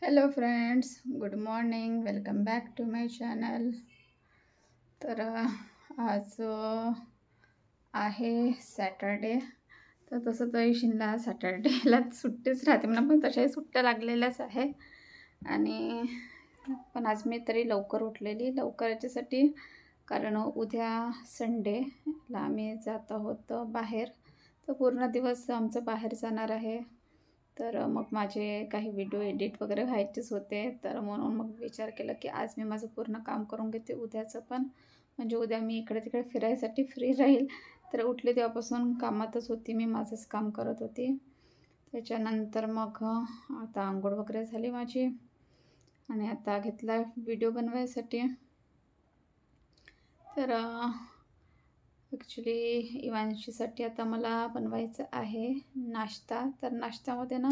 Hello friends, good morning. Welcome back to my channel. तर आज आहे सॅटरडे. तर तसं तर ईशिनला सॅटरडेलाच सुट्टीच राहते म्हणा, पण तशाही सुट्ट्या लागलेल्याच आहे. आणि पण आज मी तरी लवकर उठलेली. लवकर याच्यासाठी कारण उद्या संडेला आम्ही जात आहोत बाहेर. तर पूर्ण दिवस आमचं बाहेर जाणार आहे. तर मग माझे काही व्हिडिओ एडिट वगैरे व्हायचेच होते. तर म्हणून मग विचार केला की आज मी माझं पूर्ण काम करून घेते उद्याचं पण, म्हणजे उद्या मी इकडे तिकडे फिरायसाठी फ्री राहील. तर उठले तेव्हापासून कामातच होती मी, माझंच काम करत होती. त्याच्यानंतर मग आता आंघोळ वगैरे झाली माझी आणि आता घेतला व्हिडिओ बनवायसाठी. तर ॲक्च्युली इवांशीसाठी आता मला बनवायचं आहे नाश्ता. तर नाश्त्यामध्ये ना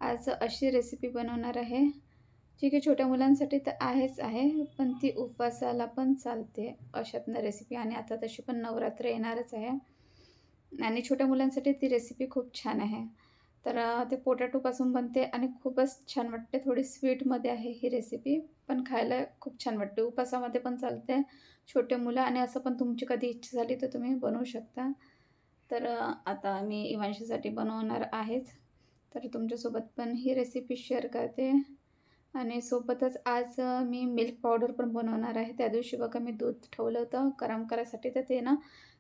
आज अशी रेसिपी बनवणार आहे जी की छोट्या मुलांसाठी तर आहेच आहे, पण ती उपवासाला पण चालते अशातनं रेसिपी. आणि आता तशी पण नवरात्र येणारच आहे आणि छोट्या मुलांसाठी ती रेसिपी खूप छान आहे. तर ते पोटॅटोपासून बनते आणि खूपच छान वाटते. थोडी स्वीटमध्ये आहे ही रेसिपी, पण खायला खूप छान वाटते. उपवासामध्ये पण चालते छोटे मुलं, आणि असं पण तुमची कधी इच्छा झाली तर तुम्ही बनवू शकता. तर आता मी इवांशीसाठी बनवणार आहेच, तर तुमच्यासोबत पण ही रेसिपी शेअर करते. आणि सोबतच आज मी मिल्क पावडर पण बनवणार आहे. त्या दिवशी बघा मी दूध ठेवलं होतं गरम करायसाठी, तर ते ना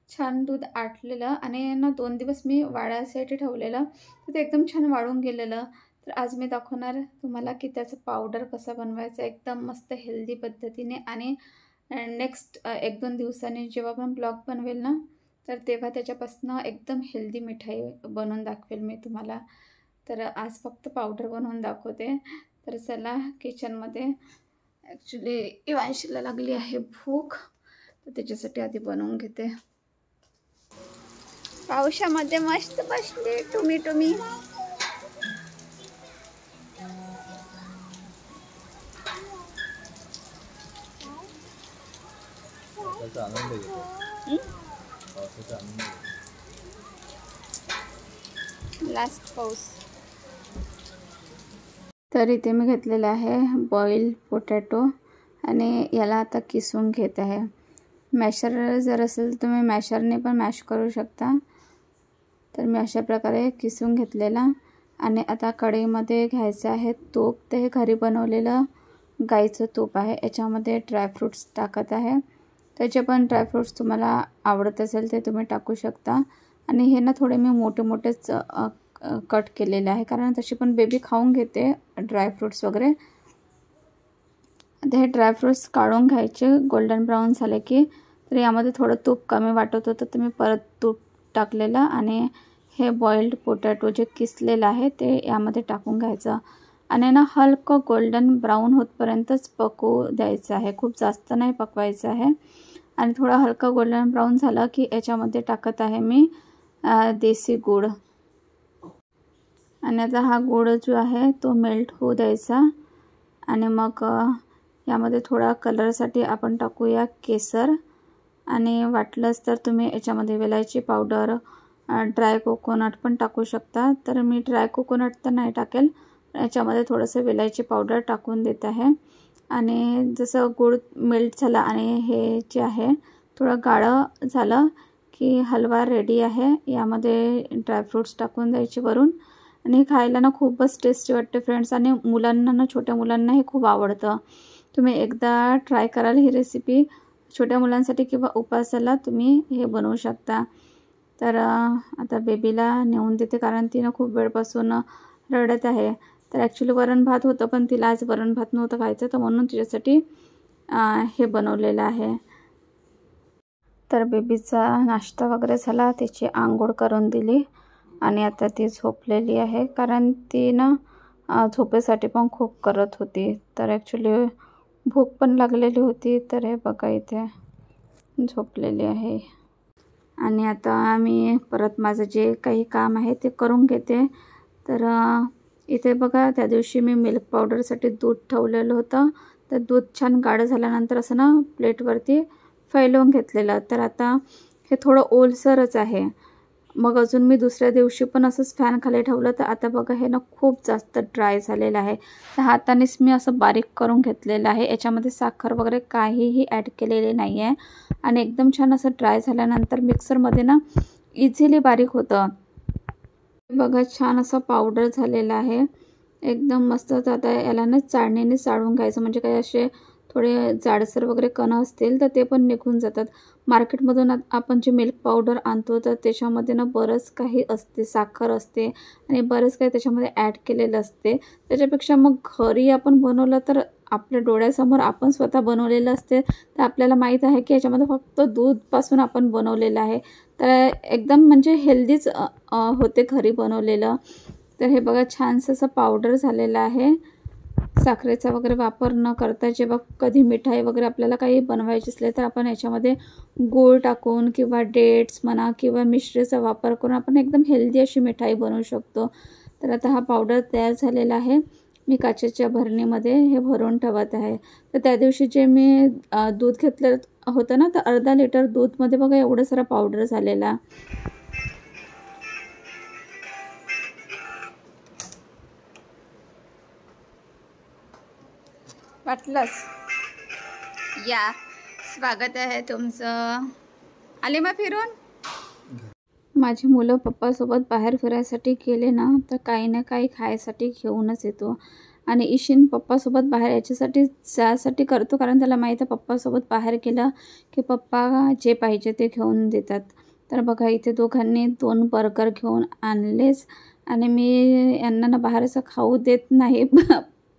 छान दूध आटलेलं आणि ना 2 दिवस मी वाळायसाठी ठेवलेलं, तर ते एकदम छान वाळून गेलेलं. तर आज मी दाखवणार तुम्हाला की त्याचं पावडर कसं बनवायचं एकदम मस्त हेल्दी पद्धतीने. आणि नेक्स्ट 1-2 दिवसांनी जेव्हा पण ब्लॉग बनवेल ना, तर तेव्हा त्याच्यापासून एकदम हेल्दी मिठाई बनवून दाखवेल मी तुम्हाला. तर आज फक्त पावडर बनवून दाखवते. तर चला किचनमध्ये. ॲक्च्युली इवांशीला लागली आहे भूक, तर त्याच्यासाठी आधी बनवून घेते. पावसामध्ये मस्त बसले तुम्ही. लास्ट पाऊस. तर इथे मी घेतलेला आहे बॉईल पोटॅटो आणि याला आता किसून घेत आहे. मॅशर जर असेल तर तुम्ही मॅशरने पण मॅश करू शकता. तर मी अशा प्रकारे किसून घेतलेला. आणि आता कढईमध्ये घ्यायचं आहे तूप. ते हे घरी बनवलेलं गाईचं तूप आहे. याच्यामध्ये ड्रायफ्रूट्स टाकत आहे. त्याचे पण ड्रायफ्रूट्स तुम्हाला आवडत असेल ते तुम्ही टाकू शकता. आणि हे ना थोडे मी मोठेच कट केलेले आहे, कारण तशी पण बेबी खाऊन घेते ड्रायफ्रूट्स वगैरे. आता हे ड्रायफ्रूट्स काढून घ्यायचे. गोल्डन ब्राऊन झाले की, तर यामध्ये थोडं तूप कमी वाटत होतं तर मी परत तूप टाकलेलं. आणि हे बॉइल्ड पोटॅटो जे किसलेलं आहे ते यामध्ये टाकून घ्यायचं. आणि ना हलकं गोल्डन ब्राऊन होतपर्यंतच पकवू द्यायचं आहे, खूप जास्त नाही पकवायचं आहे. आणि थोडं हलकं गोल्डन ब्राऊन झालं की याच्यामध्ये टाकत आहे मी देसी गूळ. आणि आता हा गूळ जो आहे तो मेल्ट होऊ द्यायचा. आणि मग यामध्ये थोडा कलरसाठी आपण टाकूया केसर. आणि वाटलंच तर तुम्ही याच्यामध्ये वेलायची पावडर, ड्राय कोकोनट पण टाकू शकता. तर मी ड्राय कोकोनट तर नाही टाकेल, याच्यामध्ये थोडंसं वेलायची पावडर टाकून देत आहे. आणि जसं गूळ मेल्ट झाला आणि हे जे आहे थोडं गाढं झालं की हलवा रेडी आहे. यामध्ये ड्रायफ्रूट्स टाकून द्यायचे वरून. आणि खायला ना खूपच टेस्टी वाटते फ्रेंड्स. आणि मुलांना ना, छोट्या मुलांना हे खूप आवडतं. तुम्ही एकदा ट्राय कराल ही रेसिपी. छोट्या मुलांसाठी किंवा उपवासाला तुम्ही हे बनवू शकता. तर आता बेबीला नेऊन देते, कारण तिनं खूप वेळपासून रडत आहे. तर ॲक्च्युली वरण भात होतं, पण तिला आज वरण भात नव्हतं खायचं, तर म्हणून तिच्यासाठी हे बनवलेलं आहे. तर बेबीचा नाश्ता वगैरे झाला, त्याची आंघोळ करून दिली आणि आता ती झोपलेली आहे, कारण ती ना झोपेसाठी पण खूप करत होती. तर ॲक्च्युली भूक पण लागलेली होती. तर हे बघा इथे झोपलेली आहे. आणि आता मी परत माझं जे काही काम आहे ते करून घेते. तर इथे बघा, त्या दिवशी मी मिल्क पावडरसाठी दूध ठेवलेलं होतं. तर दूध छान गाढं झाल्यानंतर असं ना प्लेटवरती फैलवून घेतलेलं. तर आता हे थोडं ओलसरच आहे, मग अजून मी दुसऱ्या दिवशी पण असंच फॅन खाली ठेवलं तर आता बघा हे ना खूप जास्त ड्राय झालेलं आहे. तर हातानेच मी असं बारीक करून घेतलेलं आहे. याच्यामध्ये साखर वगैरे काहीही ॲड केलेले नाही आहे आणि एकदम छान असं ड्राय झाल्यानंतर मिक्सरमध्ये ना इझिली बारीक होतं. बघा छान असा पावडर झालेला आहे एकदम मस्त. तर आता याला ना चाळणीने चाळून घ्यायचं म्हणजे काही असे थोडे जाडसर वगैरे कण असतील तर ते पण निघून जातात. मार्केटमधून आपण जे मिल्क पावडर आणतो तर त्याच्यामध्ये ना बरंच काही असते, साखर असते आणि बरंच काही त्याच्यामध्ये ॲड केलेलं असते. त्याच्यापेक्षा मग घरी आपण बनवलं तर आपल्या डोळ्यासमोर आपण स्वतः बनवलेलं असते तर आपल्याला माहीत आहे की याच्यामध्ये फक्त दूधपासून आपण बनवलेलं आहे. तर एकदम म्हणजे हेल्दीच होते घरी बनवलेलं. तर हे बघा छानसं असं पावडर झालेलं आहे. साखरेचा वगैरे वापर न करता जेव्हा कधी मिठाई वगैरे आपल्याला काही बनवायची असले तर आपण याच्यामध्ये गूळ टाकून किंवा डेट्स म्हणा किंवा मिश्रीचा वापर करून आपण एकदम हेल्दी अशी मिठाई बनवू शकतो. तर आता हा पावडर तयार झालेला आहे. मी काचेच्या भरणीमध्ये हे भरून ठेवत आहे. तर त्या दिवशी जे मी दूध घेतलं होतं ना तर अर्धा लिटर दूधमध्ये बघा एवढं सारा पावडर झालेला. वाटलंच या स्वागत आहे तुमचं. आले मग फिरून. माझी मुलं पप्पासोबत बाहेर फिरायसाठी गेले ना तर काही ना काही खायसाठी घेऊनच येतो आणि ईशिन पप्पासोबत बाहेर याच्यासाठी करतो कारण त्याला माहीत आहे पप्पासोबत बाहेर गेलं की पप्पा जे पाहिजे ते घेऊन देतात. तर बघा इथे दोघांनी 2 बर्गर घेऊन आणलेच आणि मी यांना ना बाहेरचं खाऊ देत नाही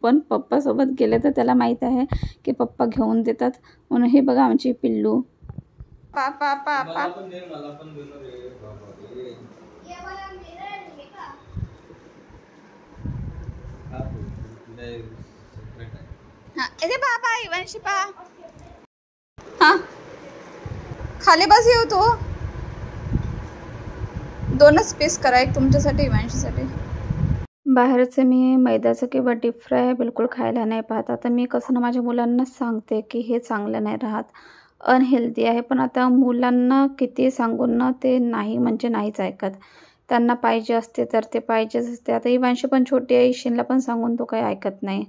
पण पप्पासोबत गेले तर त्याला माहीत आहे की पप्पा घेऊन देतात म्हणून. हे बघा आमची पिल्लू. पा पा पा पा हां इथे बाबा इवांशी पा. हां खाली बस येऊ तू. 2च पीस करा, एक तुमच्यासाठी इवांशीसाठी. बाहेरचं मी मैद्याचं किंवा डीप फ्राय बिलकुल खायला नाही पाहत. आता मी कसं ना माझ्या मुलांना सांगते की हे चांगलं नाही राहत, अनहेल्दी आहे. पण आता मुलांना किती सांगून ना ते नाही म्हणजे नाहीच ऐकत. त्यांना पाहिजे असते तर ते पाहिजेच असते. आता इवांशी पण छोटी आहे, ईशिनला पण सांगून तो काही ऐकत नाही.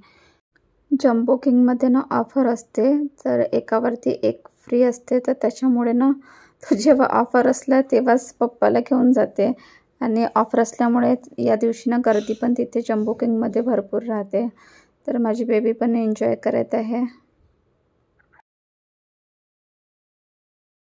जम्बो किंगमध्ये ना ऑफर असते तर एकावरती एक फ्री असते. तर त्याच्यामुळे ना तो जेव्हा ऑफर असला तेव्हाच पप्पाला घेऊन जाते आणि ऑफर असल्यामुळे या दिवशी ना गर्दी पण तिथे जम्बो किंगमध्ये भरपूर राहते. तर माझी बेबी पण एन्जॉय करत आहे.